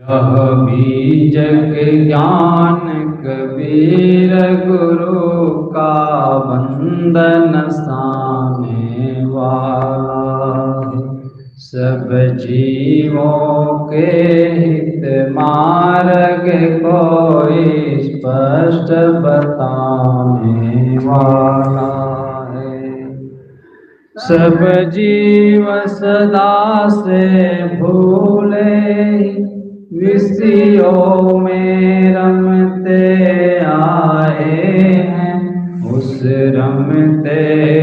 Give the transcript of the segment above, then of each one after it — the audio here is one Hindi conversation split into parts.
यह बीजक ज्ञान कबीर गुरु का बंधन साने वाला है। सब जीवों के हित मार्ग को स्पष्ट बताने वाला है। सब जीव सदा से भूले विषयों में रमते आए हैं। उस रमते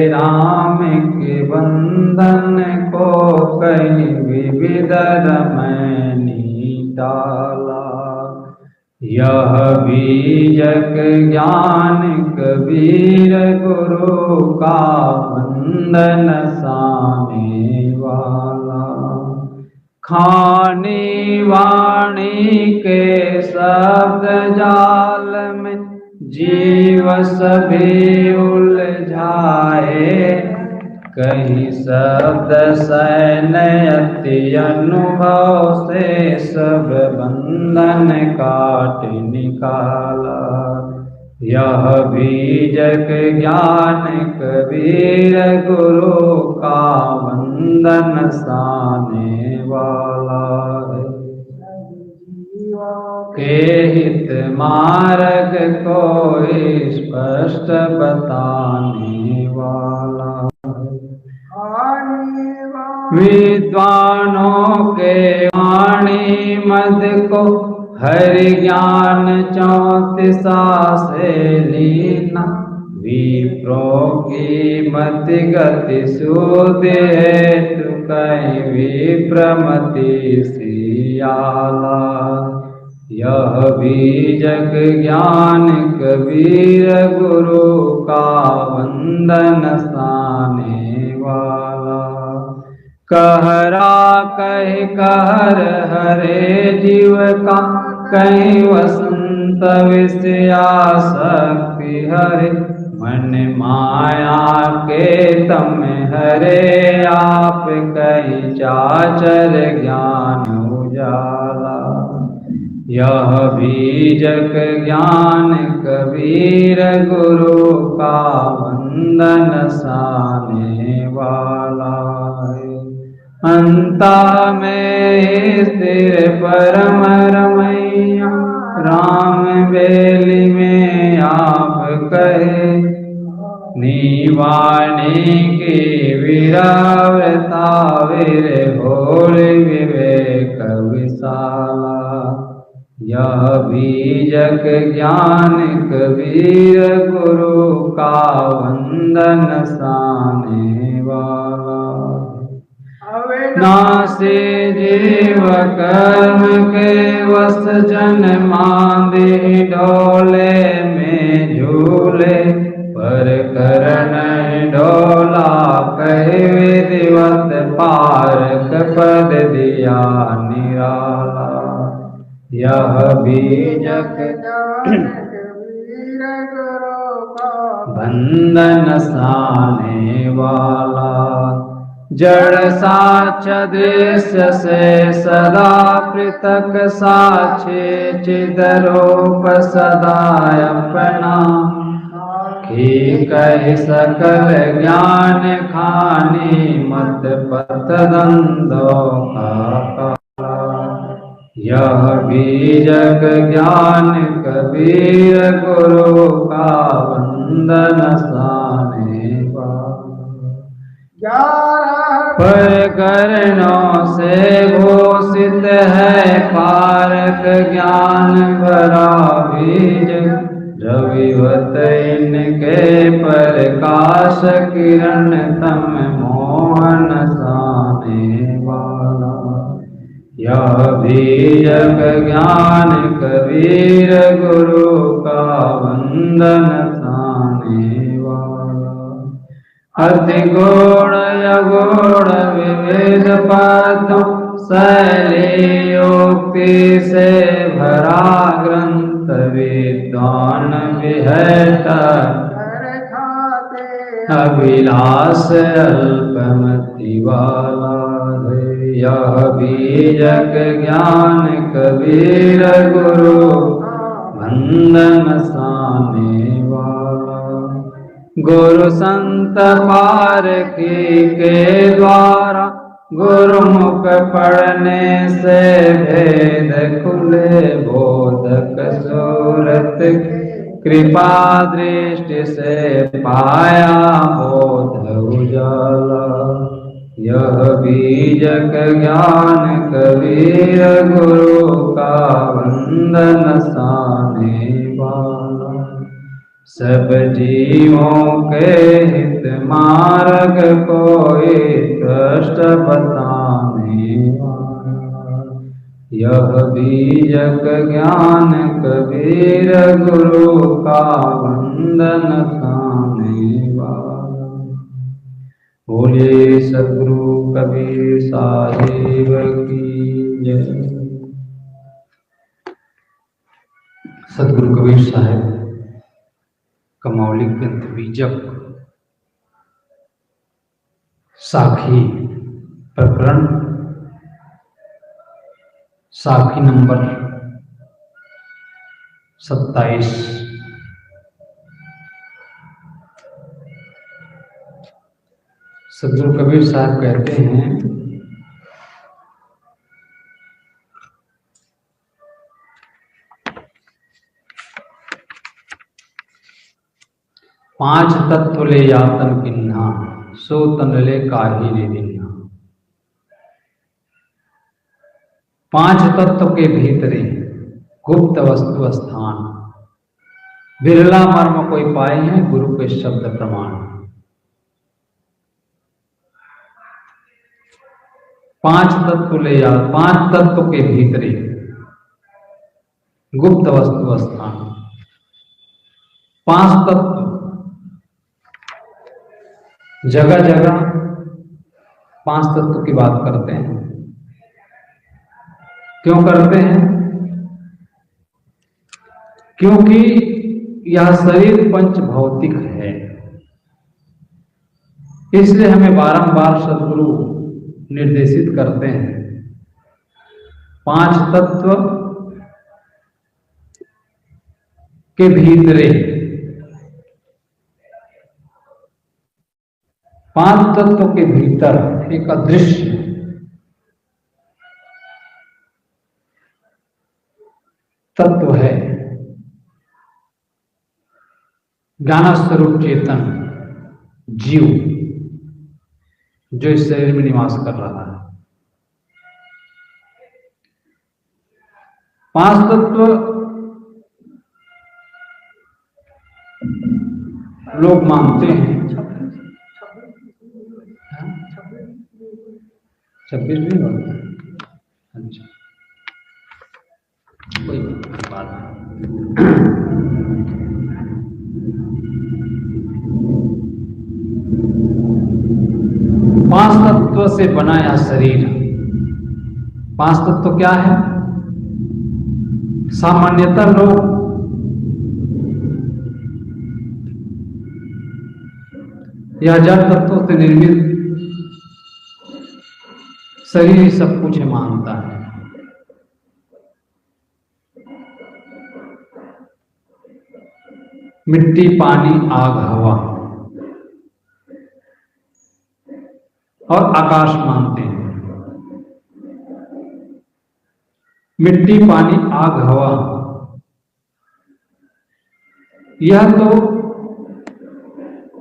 राम के बंधन को कहीं विविध रमैनी डाला। यह बीजक ज्ञान कबीर गुरु का बंधन साने वाला। खानी वाणी के शब्द जाल में जीव सभी उलझाए। कहीं शब्द सैन अति अनुभव से सब बंधन काट निकाला। यह बीजक ज्ञान कबीर गुरु का बंधन साने वाला है। के हित मार्ग को स्पष्ट बताने वाला। विद्वानों के वाणी मद को हरि ज्ञान 34 से लीना। विप्रो की मति गति सूद हेतु कहीं विप्रमति सियाला। यह बीजक ज्ञान कबीर गुरु का बंधन साने वाला। कहरा कह कहर हरे जीव का कहीं वसंत विषयासक्ति हरे। मन माया के तम हरे आप कहीं चाचर ज्ञान उजाला। यह बीजक ज्ञान कबीर गुरु का बंधन साने वाला है। अंता में स्थिर परम रमैया राम बेली में आप कहे। नीवाणी की विरावता वीर भोले विवेक विशाला। यह बीजक ज्ञान कबीर गुरु का बंधन साने वाला। नासे जीव कर्म के वस जन मांदे डोले में झूले। पर करण डोला कहे विधिवत पारक पद दिया निराला। यह बीजक बंधन साने वाला। जड़ साक्ष दृश्य से सदा पृथक साक्षी चिदरूप सदा अपना। की कह सकल ज्ञान खानी मत पत द्वंद्वों का। यह बीजक ज्ञान कबीर गुरु का बंधन साने वाला। पर करणों से घोषित है पारक ज्ञान भरा बीज। रविवत इनके प्रकाश किरण तम मोहन साने वाला। यह बीजक ज्ञान कबीर गुरु का बंधन साने वाला। अधिगुण अगुण विविध पदों शैलीयोक्ति से भरा ग्रंथ विद्वान विहट अभिलाष अल्पमति वाला है। यह बीजक ज्ञान कबीर गुरु वंदन साने वाला। गुरु संत पारखी के द्वारा गुरुमुख पढ़ने से भेद खुले बोधक सूरत कृपा दृष्टि से पाया बोध उजाला। यह बीजक ज्ञान कबीर गुरु का वंदन साने वाला। सब जीवों के हित मार्ग कोई कष्ट बताने वाला। यह बीजक ज्ञान कबीर गुरु का वंदन साने वाला। बोले सद्गुरु कबीर साहिब की जय। सद्गुरु कबीर साहिब कमौली ग्रंथ बीजक साखी प्रकरण साखी नंबर 27। सद्गुरु कबीर साहब कहते हैं, पांच तत्व ले यातन किन्हा, सो तन ले काहि ले दिन्हा। पांच तत्व के भीतरे गुप्त वस्तु स्थान, बिरला मर्म कोई पाए हैं गुरु के शब्द प्रमाण। पांच तत्व ले या पांच तत्व के भीतरे गुप्त वस्तु स्थान। पांच तत्व जगह जगह पांच तत्व की बात करते हैं। क्यों करते हैं? क्योंकि यह शरीर पंच भौतिक है, इसलिए हमें बारंबार सद्गुरु निर्देशित करते हैं पांच तत्व के भीतरे, पांच तत्व के भीतर एक अदृश्य तत्व है, ज्ञान स्वरूप चेतन जीव, जो इस शरीर में निवास कर रहा है। पांच तत्व लोग मानते हैं। 26 नहीं होता? अच्छा, कोई बात नहीं। पांच तत्व से बना यह शरीर। पांच तत्व क्या है? सामान्यतः लोग यह जड़ तत्वों से निर्मित शरीर ही सब कुछ मानता है। मिट्टी, पानी, आग, हवा और आकाश मानते हैं। मिट्टी, पानी, आग, हवा, यह तो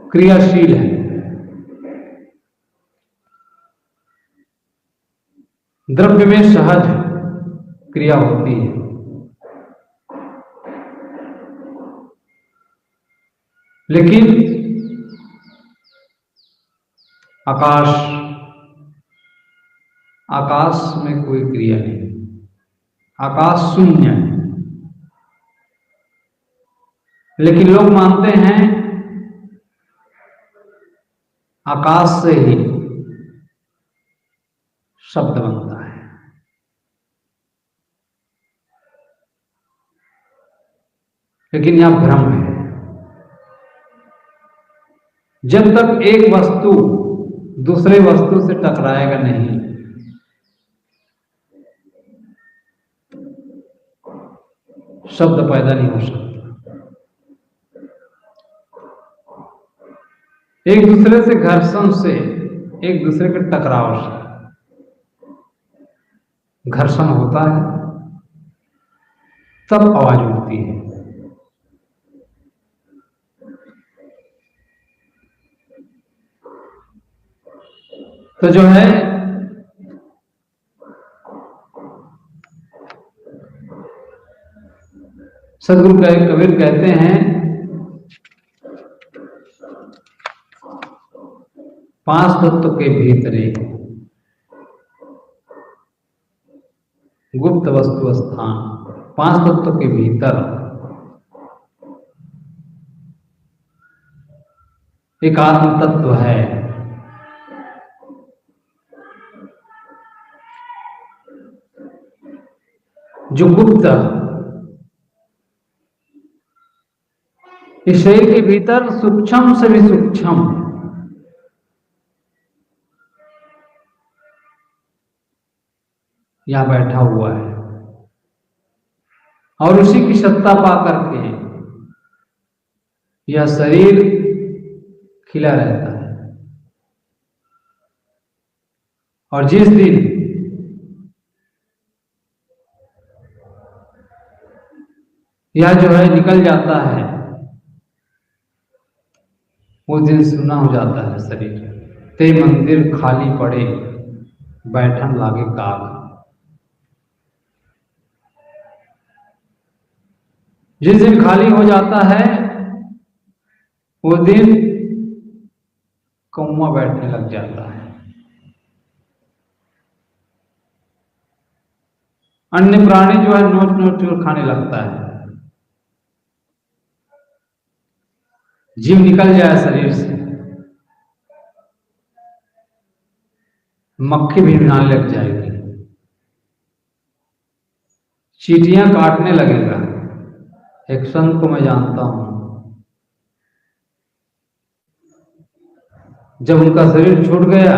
क्रियाशील है। द्रव्य में सहज क्रिया होती है, लेकिन आकाश में कोई क्रिया नहीं, आकाश शून्य है। लेकिन लोग मानते हैं आकाश से ही शब्द बनता है। लेकिन यह भ्रम है। जब तक एक वस्तु दूसरे वस्तु से टकराएगा नहीं, शब्द पैदा नहीं हो सकता। एक दूसरे से घर्षण से, एक दूसरे के टकराव से घर्षण होता है, तब आवाज उठती है। तो जो है सदगुरु कबीर कहते हैं, 5 तत्व के भीतरे गुप्त वस्तु स्थान। 5 तत्व के भीतर एक आत्म तत्व है, जो गुप्त इस शरीर के भीतर सूक्ष्म से भी सूक्ष्म यहां बैठा हुआ है और उसी की सत्ता पा करके यह शरीर खिला रहता है। और जिस दिन यह जो है निकल जाता है, वो दिन सुना हो जाता है शरीर। ते मंदिर खाली पड़े बैठन लागे काग। जिस दिन खाली हो जाता है वो दिन कौवा बैठने लग जाता है। अन्य प्राणी जो है नोच नोच कर खाने लगता है। जीव निकल जाए शरीर से, मक्खी भी भिनाने लग जाएगी, चींटियां काटने लगेगा। एक संत को मैं जानता हूं, जब उनका शरीर छूट गया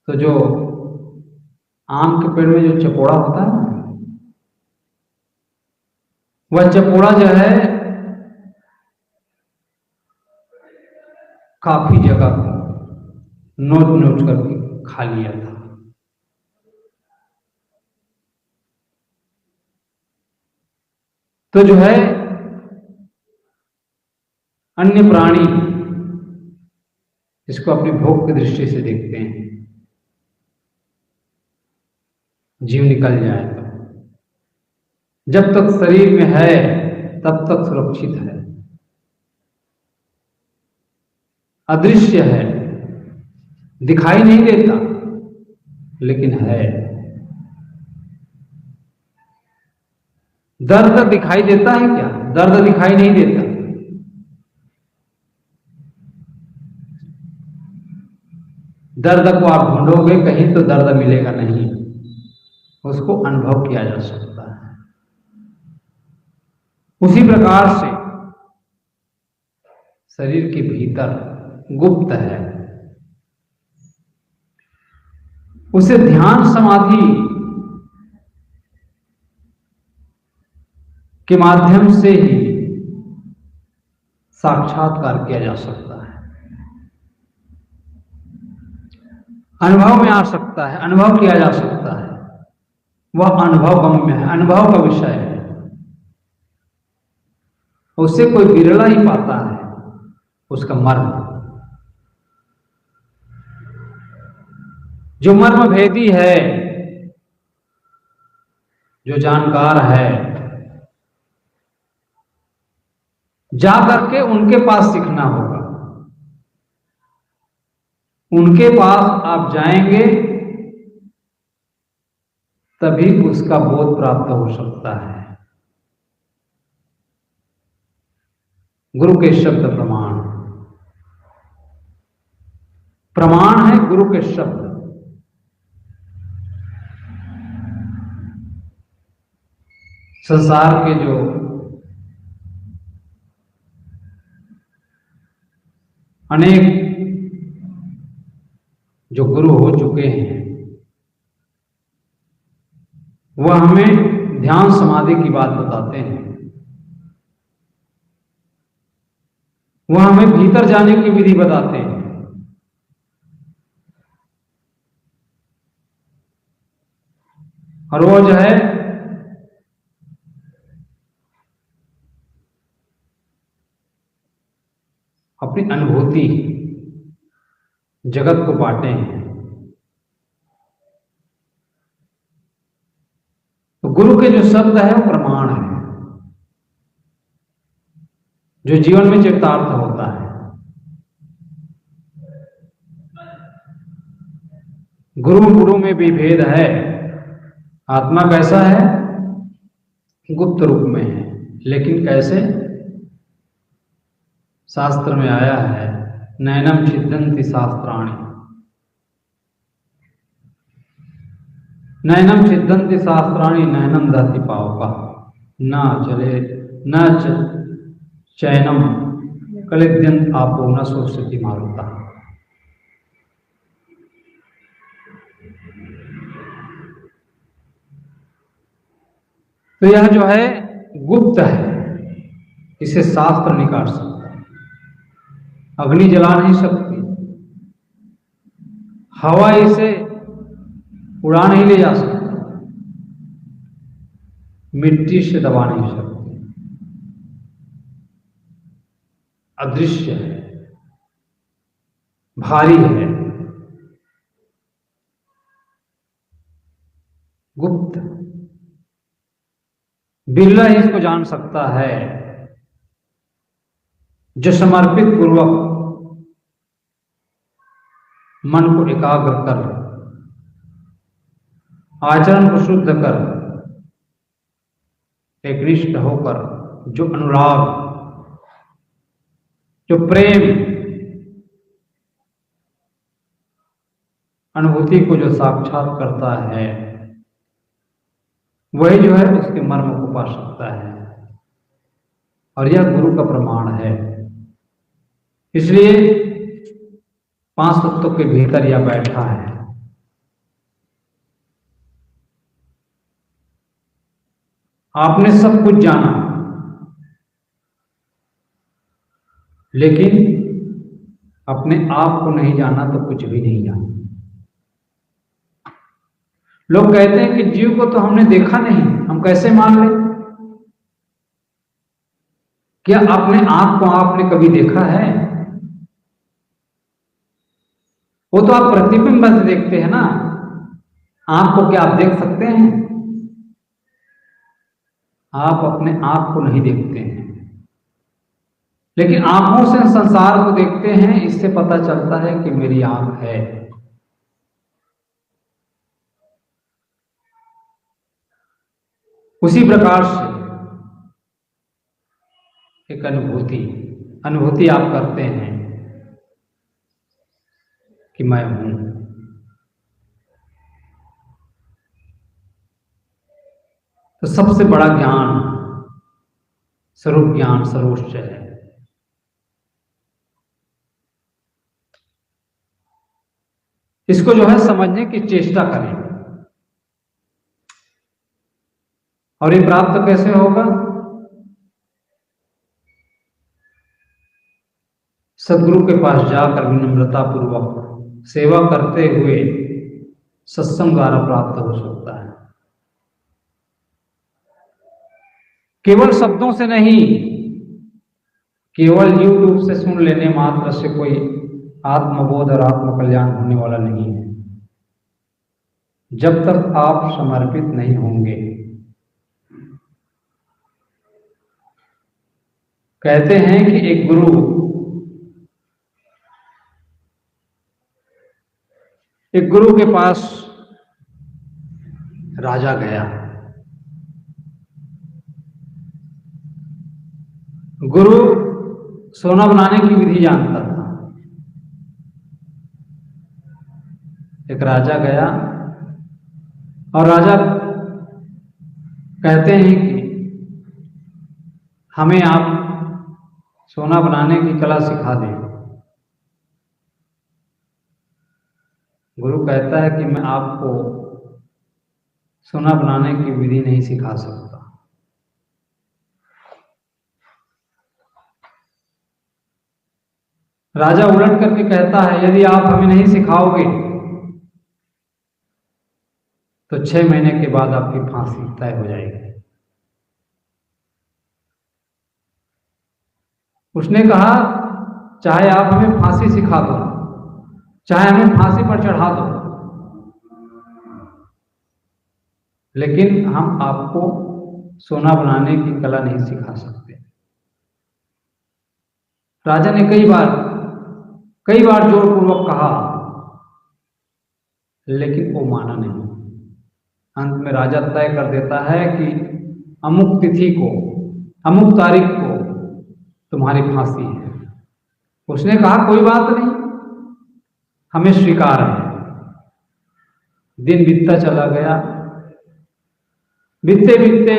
तो जो आम के पेड़ में जो चपोड़ा होता है, वह चपोड़ा जो है काफी जगह नोच नोच करके खा लिया था। तो जो है अन्य प्राणी इसको अपनी भोग की दृष्टि से देखते हैं। जीव निकल जाए तो जब तक शरीर में है तब तक सुरक्षित है, अदृश्य है, दिखाई नहीं देता लेकिन है। दर्द दिखाई देता है क्या? दर्द दिखाई नहीं देता। दर्द को आप ढूंढोगे कहीं तो दर्द मिलेगा नहीं, उसको अनुभव किया जा सकता है। उसी प्रकार से शरीर के भीतर गुप्त है, उसे ध्यान समाधि के माध्यम से ही साक्षात्कार किया जा सकता है, अनुभव में आ सकता है, अनुभव किया जा सकता है। वह अनुभव गम्य है, अनुभव का विषय है। उसे कोई विरला ही पाता है, उसका मर्म, जो मर्म भेदी है, जो जानकार है, जा करके उनके पास सीखना होगा। उनके पास आप जाएंगे तभी उसका बोध प्राप्त हो सकता है। गुरु के शब्द प्रमाण, प्रमाण है गुरु के शब्द। संसार के जो अनेक जो गुरु हो चुके हैं, वह हमें ध्यान समाधि की बात बताते हैं, वह हमें भीतर जाने की विधि बताते हैं। और वो जो है अपनी अनुभूति जगत को बांटे हैं। तो गुरु के जो शब्द है वो प्रमाण है, जो जीवन में चरितार्थ होता है। गुरु में भी भेद है। आत्मा कैसा है? गुप्त रूप में है, लेकिन कैसे? शास्त्र में आया है, नैनम छिद्यन्ति शास्त्राणि, नैनम छिद्यन्ति शास्त्राणि नैनम दहति पावकः, न चले न चैनम कलिद्यन्त आपो न शोषयति मारुतः। तो यह जो है गुप्त है, इसे शास्त्र नहीं काट सकता, अग्नि जला नहीं सकती, हवा इसे उड़ा नहीं ले जा सकती, मिट्टी से दबा नहीं सकती, अदृश्य है, भारी है, गुप्त। बिरला ही इसको जान सकता है, जो समर्पित पूर्वक मन को एकाग्र कर, आचरण को शुद्ध कर, एकनिष्ठ होकर, जो अनुराग, जो प्रेम, अनुभूति को जो साक्षात करता है, वही जो है उसके मर्म को पा सकता है। और यह गुरु का प्रमाण है। इसलिए 5 तत्वों के भीतर यह बैठा है। आपने सब कुछ जाना, लेकिन अपने आप को नहीं जाना तो कुछ भी नहीं जाना। लोग कहते हैं कि जीव को तो हमने देखा नहीं, हम कैसे मान लें? क्या अपने आप को आपने कभी देखा है? वो तो आप प्रतिबिंब से देखते हैं ना, आंख को क्या आप देख सकते हैं? आप अपने आप को नहीं देखते हैं, लेकिन आंखों से संसार को देखते हैं। इससे पता चलता है कि मेरी आंख है। उसी प्रकार से एक अनुभूति आप करते हैं कि मैं हूं। तो सबसे बड़ा ज्ञान स्वरूप ज्ञान सर्वोच्च है। इसको जो है समझने की चेष्टा करें। और ये प्राप्त कैसे होगा? सदगुरु के पास जाकर विनम्रता पूर्वक सेवा करते हुए सत्संग द्वारा प्राप्त हो सकता है। केवल शब्दों से नहीं, केवल YouTube से सुन लेने मात्र से कोई आत्मबोध और आत्म कल्याण होने वाला नहीं है, जब तक आप समर्पित नहीं होंगे। कहते हैं कि एक गुरु के पास राजा गया। गुरु सोना बनाने की विधि जानता था। एक राजा गया और राजा कहते हैं कि हमें आप सोना बनाने की कला सिखा दें। गुरु कहता है कि मैं आपको सोना बनाने की विधि नहीं सिखा सकता। राजा उलट करके कहता है, यदि आप हमें नहीं सिखाओगे तो 6 महीने के बाद आपकी फांसी तय हो जाएगी। उसने कहा, चाहे आप हमें फांसी सिखा दो, चाहे हमें फांसी पर चढ़ा दो, लेकिन हम आपको सोना बनाने की कला नहीं सिखा सकते। राजा ने कई बार जोरपूर्वक कहा, लेकिन वो माना नहीं। अंत में राजा तय कर देता है कि अमुक तिथि को, अमुक तारीख को तुम्हारी फांसी है। उसने कहा, कोई बात नहीं, हमें स्वीकार है। दिन बीतता चला गया। बीतते बीतते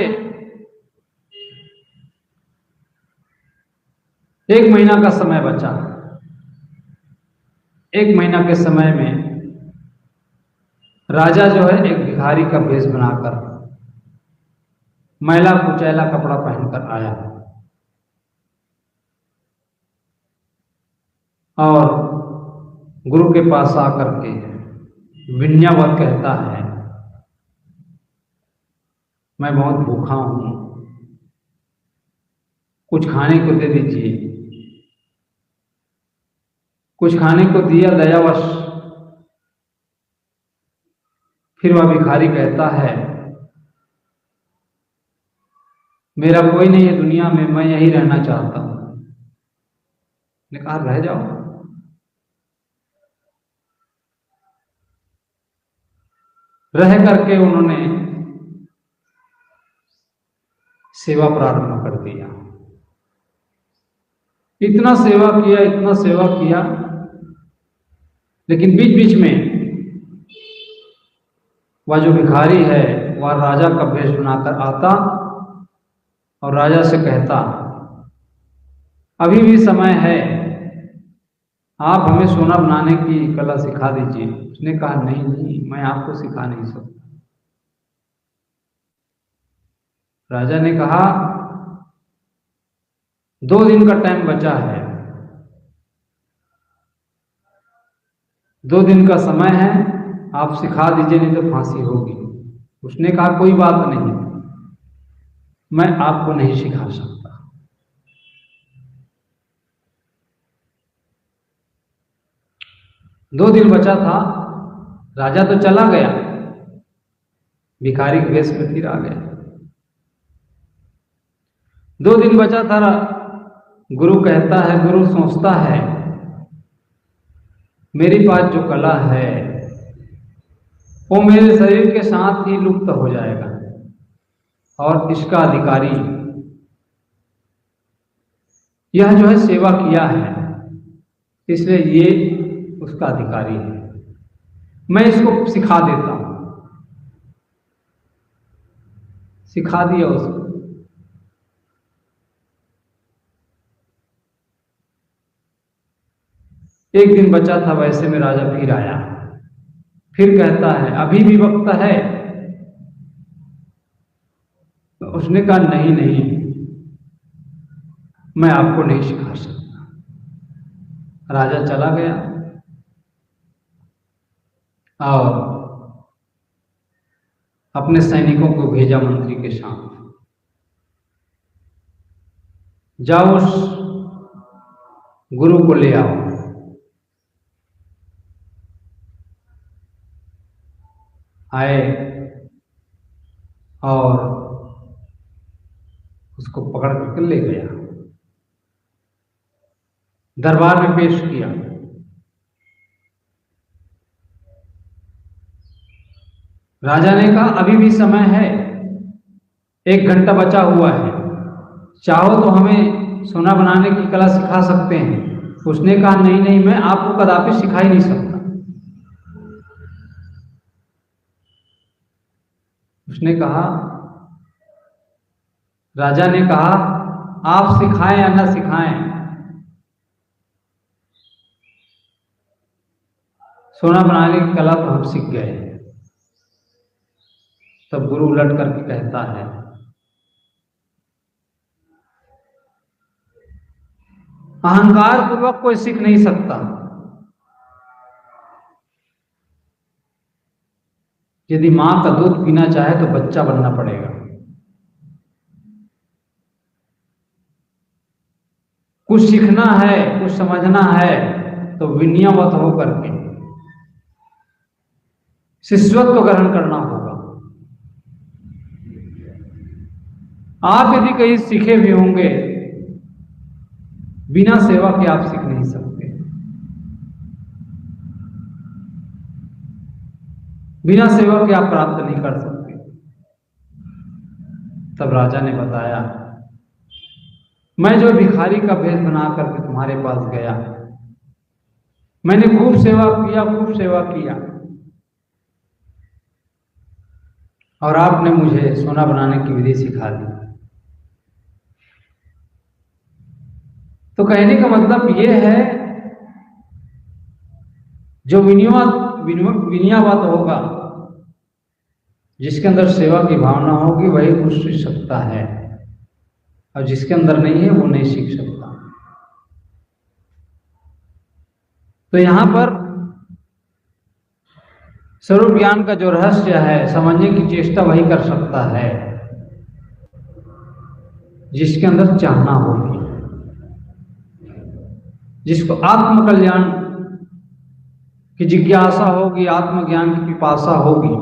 1 महीना का समय बचा। 1 महीना के समय में राजा जो है एक भिखारी का भेष बनाकर, मैला कुचैला कपड़ा पहनकर आया और गुरु के पास आकर के विनम्र कहता है, मैं बहुत भूखा हूं, कुछ खाने को दे दीजिए। कुछ खाने को दिया दयावश। फिर वह भिखारी कहता है, मेरा कोई नहीं है दुनिया में, मैं यहीं रहना चाहता हूं। ने कहा, रह जाओ। रह करके उन्होंने सेवा प्रारंभ कर दिया। इतना सेवा किया, इतना सेवा किया, लेकिन बीच बीच में वह जो भिखारी है वह राजा का भेष बनाकर आता और राजा से कहता, अभी भी समय है, आप हमें सोना बनाने की कला सिखा दीजिए। उसने कहा, नहीं नहीं, मैं आपको सिखा नहीं सकता। राजा ने कहा, 2 दिन का टाइम बचा है, 2 दिन का समय है, आप सिखा दीजिए, नहीं तो फांसी होगी। उसने कहा, कोई बात नहीं, मैं आपको नहीं सिखा सकता। दो दिन बचा था, राजा तो चला गया, भिखारी के वेश में फिर आ गया। 2 दिन बचा था, गुरु कहता है, गुरु सोचता है, मेरी पास जो कला है वो मेरे शरीर के साथ ही लुप्त हो जाएगा और इसका अधिकारी यह जो है सेवा किया है, इसलिए ये उसका अधिकारी है, मैं इसको सिखा देता हूं। सिखा दिया उसको। एक दिन बचा था, वैसे में राजा फिर आया, फिर कहता है, अभी भी वक्त है। तो उसने कहा, नहीं नहीं, मैं आपको नहीं सिखा सकता। राजा चला गया और अपने सैनिकों को भेजा मंत्री के साथ, जाओ उस गुरु को ले आओ। आए और उसको पकड़ कर ले गया, दरबार में पेश किया। राजा ने कहा, अभी भी समय है, 1 घंटा बचा हुआ है, चाहो तो हमें सोना बनाने की कला सिखा सकते हैं। उसने कहा, नहीं नहीं, मैं आपको कदापि सिखा ही नहीं सकता। उसने कहा, राजा ने कहा, आप सिखाएं या ना सिखाएं, सोना बनाने की कला तो हम सीख गए। तब गुरु उलट करके कहता है, अहंकार पूर्वक कोई सीख नहीं सकता। यदि मां का दूध पीना चाहे तो बच्चा बनना पड़ेगा। कुछ सीखना है, कुछ समझना है तो विनयवत होकर के शिष्यत्व ग्रहण करना होगा। आप यदि कहीं सीखे भी होंगे, बिना सेवा के आप सीख नहीं सकते। बिना सेवा के आप प्राप्त नहीं कर सकते। तब राजा ने बताया, मैं जो भिखारी का भेष बना करके तुम्हारे पास गया, मैंने खूब सेवा किया, खूब सेवा किया, और आपने मुझे सोना बनाने की विधि सिखा दी। तो कहने का मतलब यह है, जो विनयवत होगा, जिसके अंदर सेवा की भावना होगी, वही कुछ सीख सकता है, और जिसके अंदर नहीं है वो नहीं सीख सकता। तो यहां पर स्वरूप ज्ञान का जो रहस्य है, समझने की चेष्टा वही कर सकता है जिसके अंदर चाहना होगी, जिसको आत्म कल्याण की जिज्ञासा होगी, आत्मज्ञान की पिपासा होगी,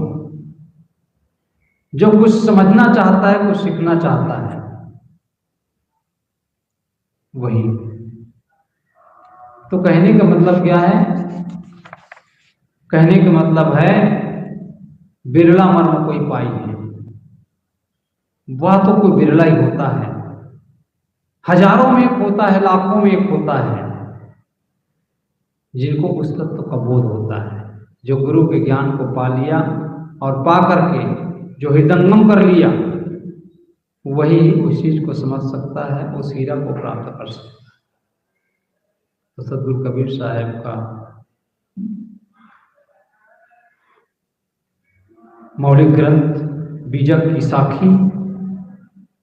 जो कुछ समझना चाहता है, कुछ सीखना चाहता है, वही। तो कहने का मतलब क्या है? कहने का मतलब है, बिरला मर्म कोई पाई है। वह तो कोई बिरला ही होता है, हजारों में एक होता है, लाखों में एक होता है, जिनको उस तत्व का बोध होता है, जो गुरु के ज्ञान को पा लिया और पा करके जो हृदयंगम कर लिया, वही उस चीज को समझ सकता है, उस हीरा को प्राप्त कर सकता है। तो सदगुरु कबीर साहब का मौलिक ग्रंथ बीजक की साखी,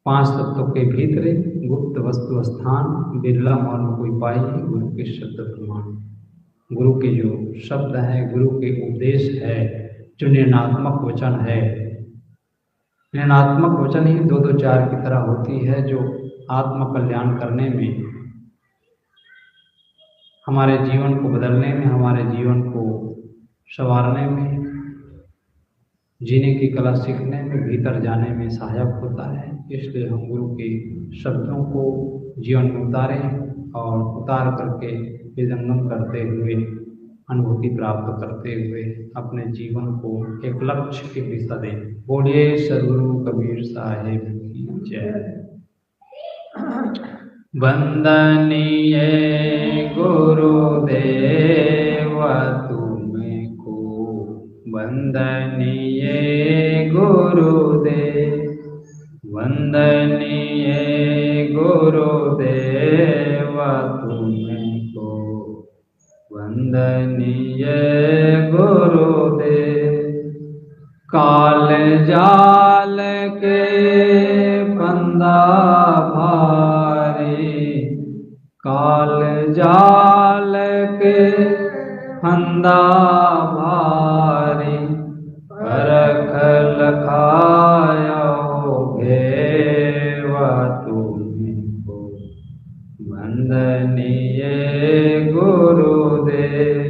5 तत्वों के भीतरे गुप्त वस्तु स्थान, बिरला मौन कोई पाई, गुरु के शब्द प्रमाण। गुरु के जो शब्द है, गुरु के उपदेश है, जो निर्णयात्मक वचन है, निर्णयात्मक वचन ही 2-2 4 की तरह होती है, जो आत्म कल्याण करने में, हमारे जीवन को बदलने में, हमारे जीवन को संवारने में, जीने की कला सीखने में, भीतर जाने में सहायक होता है। इसलिए हम गुरु के शब्दों को जीवन में उतारें और उतार करके हृदयंगम करते हुए, अनुभूति प्राप्त करते हुए अपने जीवन को एक लक्ष्य की दिशा दें। बोलिए सद्गुरु कबीर साहिब की जय। वंदनीय गुरुदेव तुमको, वंदनीय गुरुदेव, वंदनीय गुरुदेव तुमको, वंदनीय गुरुदेव। काल जाल के फंदा भारी, काल जाल के फंदा भारी, परख लखायो घेवा तुमको, वंदनीय गुरुदेव,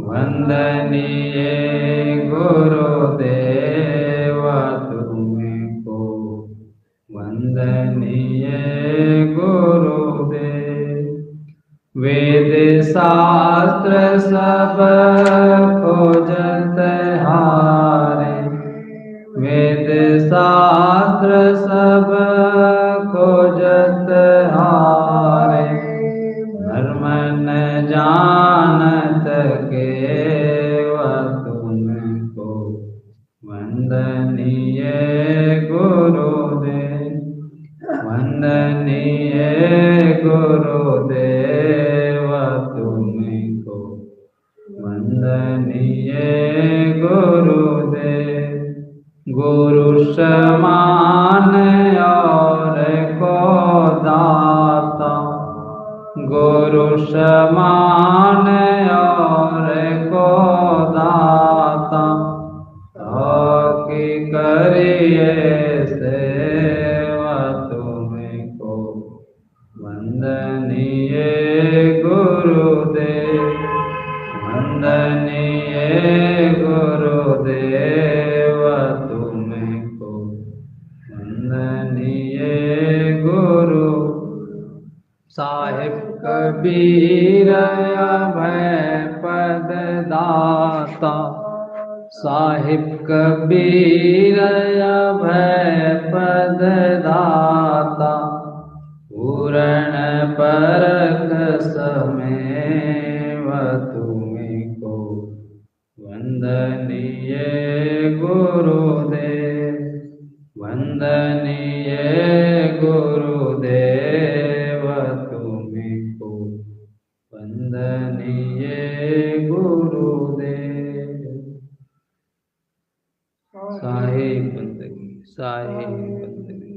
वंदनीय गुरुदेव तुमको, वंदनीय गुरुदेव। वेद शास्त्र सब खोजत हारे, वेद शास्त्र सब खोजत हारे, धर्म न जानत केव तुमको, वंदनीय गुरुदेव, वंदनीय गुरुदेव तुमको, वंदनीय गुरुदेव। गुरु गुरु समान और को दाता, गुरु समान और को दाता, तो की करिए सेवा तुमको, वंदनीय गुरुदेव, वंदनीय गुरुदेव तुमको, वंदनीय गुरु। साहिब कबीर अभय पद दाता, साहिब कबीर अभय पद दाता, पूर्ण परख समेव तुमको, वंदनीय गुरुदेव, वंदनीय गुरुदेव तुमको, वंदनीय गुरुदेव। साहिब बंदगी, साहिब बंदगी।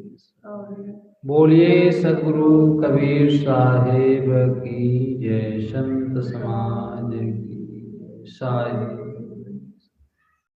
बोलिए सद्गुरु कबीर साहिब की जय, संत समाज की साहिब।